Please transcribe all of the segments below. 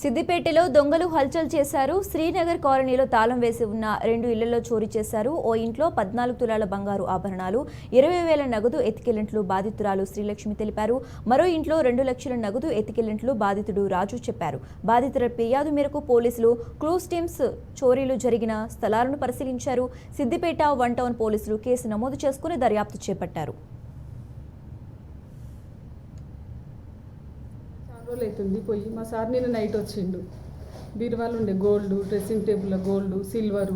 సిద్దిపేటలో దొంగలు హల్చల్ చేశారు. శ్రీనగర్ కాలనీలో తాళం వేసి ఉన్న 2 ఇళ్లలో చోరీ చేశారు. ఓ ఇంట్లో 14 తులాల బంగారు ఆభరణాలు, 20,000 నగదు ఎత్తికెళ్లినట్లు బాధితురాలు శ్రీలక్ష్మి తెలిపారు. మరో ఇంట్లో 2 లక్షల నగదు ఎత్తికెళ్లినట్లు బాధితుడు రాజు చెప్పారు. బాధితుల ఫిర్యాదు మేరకు పోలీసులు క్లూస్ టీమ్స్ చోరీలు జరిగిన స్థలాలను పరిశీలించారు. సిద్దిపేట 1 టౌన్ పోలీసులు కేసు నమోదు చేసుకుని దర్యాప్తు చేపట్టారు. అవుతుంది పోయి మా సార్ నిన్న నైట్ వచ్చిండు. బీరువాలు ఉండే gold, dressing table gold, silver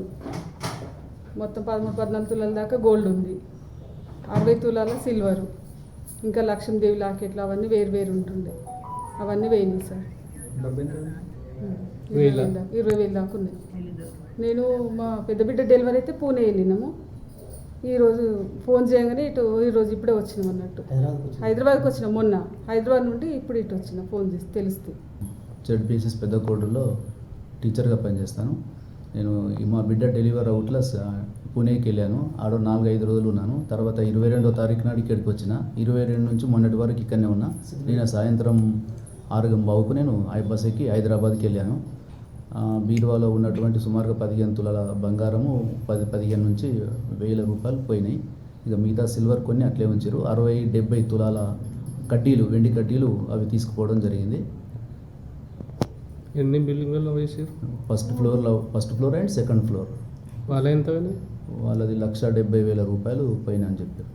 మొత్తం 13-14 తులాల దాకా గోల్డ్ ఉంది, 60 తులాల సిల్వరు, ఇంకా లక్ష్మీదేవి లాకెట్లు అవన్నీ వేరు ఉంటుండే. అవన్నీ వేయినాయి సార్. 20,000 దాకా ఉన్నాయి. నేను మా పెద్ద బిడ్డ డెలివరీ అయితే పూణే వెళ్ళినాము. ఈరోజు ఫోన్ చేయగానే ఈరోజు ఇప్పుడే వచ్చినాం అన్నట్టు. హైదరాబాద్కి వచ్చినాం మొన్న. హైదరాబాద్ నుండి ఇప్పుడు ఇటు వచ్చిన ఫోన్ చేసి తెలిస్తే. జెడ్పీసీఎస్ పెద్ద కోర్టులో టీచర్గా పనిచేస్తాను. నేను మా బిడ్డ డెలివరీ అవుట్లా పూణేకి వెళ్ళాను. ఆడ 4-5 రోజులు ఉన్నాను. తర్వాత 22వ తారీఖు నాడు ఇక్కడికి వచ్చిన. 22 నుంచి మొన్నటి వరకు ఇక్కడనే ఉన్నా. నేను సాయంత్రం 6:15కు నేను బస్ ఎక్కి హైదరాబాద్కి వెళ్ళాను. బీరువాలో ఉన్నటువంటి సుమారుగా 15 తులాల బంగారము 10-15 నుంచి 1,000 రూపాయలు పోయినాయి. ఇక మిగతా సిల్వర్ కొన్ని అట్లే ఉంచారు. 60-70 తులాల కడ్డీలు, వెండి కడ్డీలు అవి తీసుకుపోవడం జరిగింది. ఎన్ని బిల్డింగ్లలో వేసారు? First floor and second floor. వాళ్ళ ఎంత? వాళ్ళది 1,70,000 రూపాయలు పోయినా అని చెప్పారు.